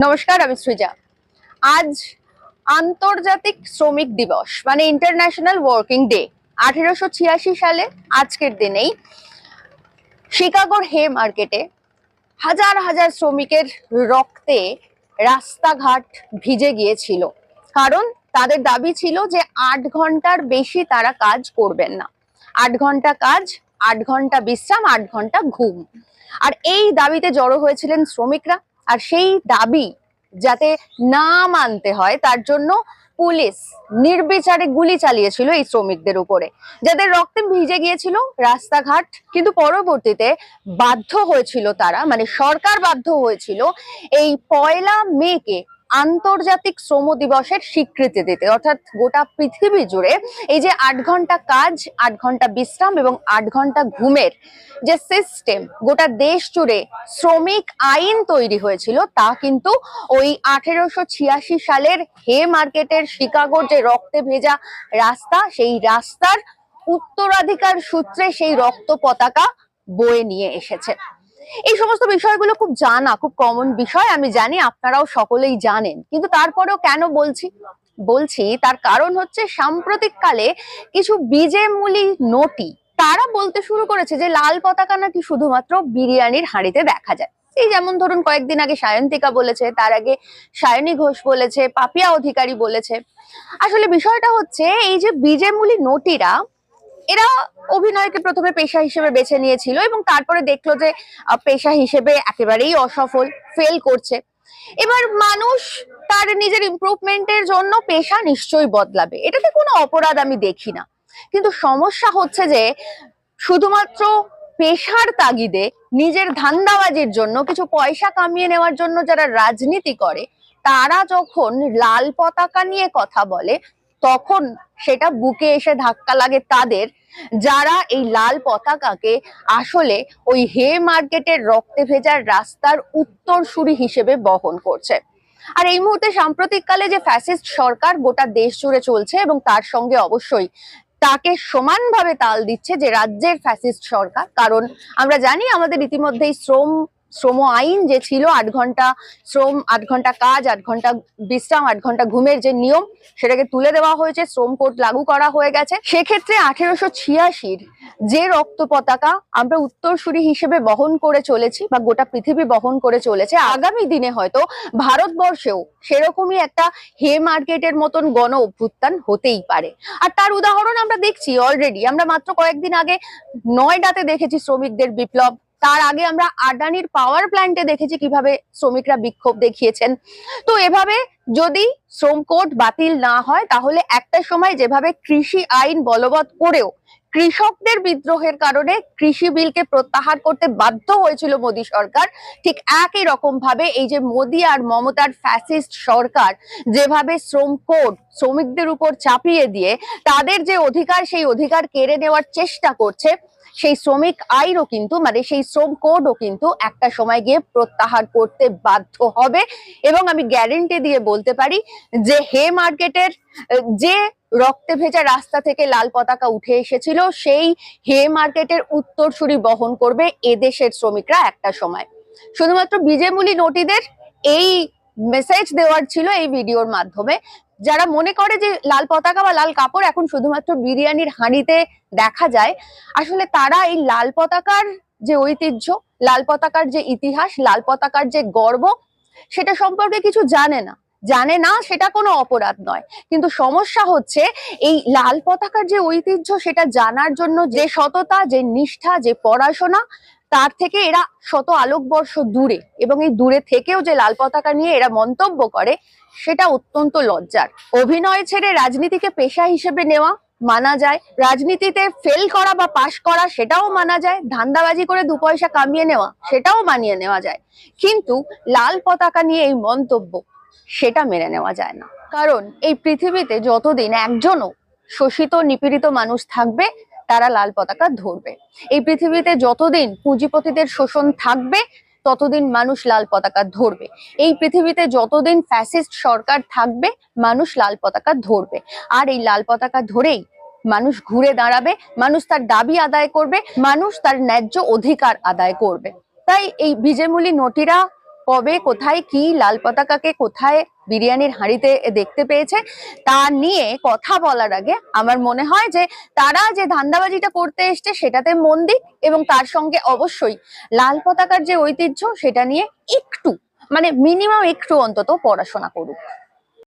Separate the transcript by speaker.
Speaker 1: নমস্কার, আমি সৃজা। আজ আন্তর্জাতিক শ্রমিক দিবস, মানে ইন্টারন্যাশনাল ওয়ার্কিং ডে। 1886 সালে আজকের দিনেই শিকাগোর হে মার্কেটে হাজার হাজার শ্রমিকের রক্তে রাস্তাঘাট ভিজে গিয়েছিল। কারণ তাদের দাবি ছিল যে 8 ঘন্টার বেশি তারা কাজ করবেন না। 8 ঘন্টা কাজ, 8 ঘন্টা বিশ্রাম, 8 ঘন্টা ঘুম। আর এই দাবিতে জড়ো হয়েছিলেন শ্রমিকরা। আর সেই দাবি যাতে না মানতে হয় তার জন্য পুলিশ নির্বিচারে গুলি চালিয়েছিল এই শ্রমিকদের উপরে, যাদের রক্তে ভিজে গিয়েছিল রাস্তাঘাট। কিন্তু পরবর্তীতে বাধ্য হয়েছিল তারা, মানে সরকার বাধ্য হয়েছিল এই 1 মে আন্তর্জাতিক শ্রম দিবসের স্বীকৃতি দিতে। অর্থাৎ গোটা পৃথিবী জুড়ে এই যে 8 ঘন্টা কাজ, 8 ঘন্টা বিশ্রাম এবং 8 ঘন্টা ঘুমের যে সিস্টেম, গোটা দেশ জুড়ে শ্রমিক আইন তৈরি হয়েছিল, তা কিন্তু ওই 1886 সালের হে মার্কেটের শিকাগোর যে রক্তে ভেজা রাস্তা, সেই রাস্তার উত্তরাধিকার সূত্রে সেই রক্ত পতাকা বয়ে নিয়ে এসেছে। এই সমস্ত বিষয়গুলো খুব জানা, খুব কমন বিষয়, আমি জানি, আপনারাও সকলেই জানেন। কিন্তু তারপরেও কেন বলছি তার কারণ হচ্ছে সাম্প্রতিককালে কিছু বিজেমূলী নটি তারা বলতে শুরু করেছে যে লাল পতাকা নাকি শুধুমাত্র বিরিয়ানির হাঁড়িতে দেখা যায়। এই যেমন ধরুন কয়েকদিন আগে সায়ন্তিকা বলেছে, তার আগে সায়নী ঘোষ বলেছে, পাপিয়া অধিকারী বলেছে। আসলে বিষয়টা হচ্ছে এই যে বিজেমূলী নটিরা, এরা অভিনয়কে প্রথমে পেশা হিসেবে বেছে নিয়েছিল এবং তারপরে দেখলো যে পেশা হিসেবে একেবারেই অসফল, ফেল করছে। এবার মানুষ তার নিজের ইমপ্রুভমেন্টের জন্য পেশা নিশ্চয়ই বদলাবে, এটাতে কোনো অপরাধ আমি দেখি না। কিন্তু সমস্যা হচ্ছে যে শুধুমাত্র পেশার তাগিদে নিজের ধান্দাবাজির জন্য, কিছু পয়সা কামিয়ে নেওয়ার জন্য যারা রাজনীতি করে, তারা যখন লাল পতাকা নিয়ে কথা বলে তখন সেটা বুকে এসে ধাক্কা লাগে তাদের, যারা এই লাল পতাকাকে আসলে ওই হে মার্কেটের রক্তে ভেজা রাস্তার উত্তরসূরি হিসেবে বহন করছে। আর এই মুহূর্তে সাম্প্রতিককালে যে ফ্যাসিস্ট সরকার গোটা দেশ জুড়ে চলছে, এবং তার সঙ্গে অবশ্যই তাকে সমানভাবে তাল দিচ্ছে যে রাজ্যের ফ্যাসিস্ট সরকার। কারণ আমরা জানি আমাদের ইতিমধ্যেই শ্রম আইন যে ছিল, 8 ঘন্টা শ্রম, 8 ঘন্টা কাজ, 8 ঘন্টা বিশ্রাম, 8 ঘন্টা ঘুমের যে নিয়ম, সেটাকে তুলে দেওয়া হয়েছে, শ্রম কোড লাগু করা হয়ে গেছে। সেক্ষেত্রে 1886-র যে রক্ত পতাকা আমরা উত্তরসূরি হিসেবে বহন করে চলেছি বা গোটা পৃথিবী বহন করে চলেছে, আগামী দিনে হয়তো ভারতবর্ষেও সেরকমই একটা হে মার্কেটের মতন গণ অভ্যুত্থান হতেই পারে। আর তার উদাহরণ আমরা দেখছি অলরেডি। আমরা মাত্র কয়েকদিন আগে নয়ডাতে দেখেছি শ্রমিকদের বিপ্লব, তার আগে আমরা আদানির পাওয়ার প্ল্যান্টে দেখেছি কিভাবে শ্রমিকরা বিক্ষোভ দেখিয়েছেন। তো এভাবে যদি শ্রম কোড বাতিল না হয়, তাহলে একটা সময় যেভাবে কৃষি আইন বলবৎ করেও কৃষকদের বিদ্রোহের কারণে কৃষি বিলকে প্রত্যাহার করতে বাধ্য হয়েছিল মোদী সরকার, ঠিক একই রকম ভাবে এই যে মোদী আর মমতার ফ্যাসিস্ট সরকার যেভাবে শ্রম কোড শ্রমিকদের উপর চাপিয়ে দিয়ে তাদের যে অধিকার, সেই অধিকার কেড়ে নেওয়ার চেষ্টা করছে, সেই শ্রমিক আইনও কিন্তু, মানে সেই শ্রম কোডও কিন্তু একটা সময় গিয়ে প্রত্যাহার করতে বাধ্য হবে। এবং আমি গ্যারেন্টি দিয়ে বলতে পারি যে হে মার্কেটের যে রক্তে ভেজা রাস্তা থেকে লাল পতাকা উঠে এসেছিল, সেই হে মার্কেটের উত্তরসূরি বহন করবে এদেশের শ্রমিকরা একটা সময়। শুধুমাত্র বিজেমূলী নটিদের এই মেসেজ দেওয়ার ছিল এই ভিডিওর মাধ্যমে। যারা মনে করে যে লাল পতাকা বা লাল কাপড় এখন শুধুমাত্র বিরিয়ানির হাঁড়িতে দেখা যায়, আসলে তারা এই লাল পতাকার যে ঐতিহ্য, লাল পতাকার যে ইতিহাস, লাল পতাকার যে গর্ব, সেটা সম্পর্কে কিছু জানে না, সেটা কোনো অপরাধ নয়। কিন্তু সমস্যা হচ্ছে এই লাল পতাকার যে ঐতিহ্য, সেটা জানার জন্য যে সততা, যে নিষ্ঠা, যে পড়াশোনা, তার থেকে এরা শত আলোকবর্ষ দূরে। এবং এই দূরে থেকেও যে লাল পতাকা নিয়ে এরা মন্তব্য করে, সেটা অত্যন্ত লজ্জার। অভিনয় ছেড়ে রাজনীতিকে পেশা হিসেবে নেওয়া মানা যায়, রাজনীতিতে ফেল করা বা পাশ করা সেটাও মানা যায়, ধান্দাবাজি করে 2 পয়সা কামিয়ে নেওয়া সেটাও মানিয়ে নেওয়া যায়। কিন্তু লাল পতাকা নিয়ে এই মন্তব্য, সেটা মেনে নেওয়া যায় না। কারণ এই পৃথিবীতে যতদিন একজনও শোষিত নিপীড়িত মানুষ থাকবে, তারা লাল পতাকা ধরবে। এই পৃথিবীতে যতদিন পুঁজিপতিদের শোষণ থাকবে, ততদিন মানুষ লাল পতাকা ধরবে। এই পৃথিবীতে যতদিন ফ্যাসিস্ট সরকার থাকবে, মানুষ লাল পতাকা ধরবে। আর এই লাল পতাকা ধরেই মানুষ ঘুরে দাঁড়াবে, মানুষ তার দাবি আদায় করবে, মানুষ তার ন্যায্য অধিকার আদায় করবে। তাই এই বিজেমূলী নটিরা কবে কোথায় কি লাল পতাকাকে কোথায় বিরিয়ানির হাঁড়িতে দেখতে পেয়েছে তা নিয়ে কথা বলার আগে আমার মনে হয় যে তারা যে ধান্দাবাজিটা করতে এসছে সেটাতে মন দিক, এবং তার সঙ্গে অবশ্যই লাল পতাকার যে ঐতিহ্য সেটা নিয়ে একটু, মানে মিনিমাম একটু অন্তত পড়াশোনা করুক।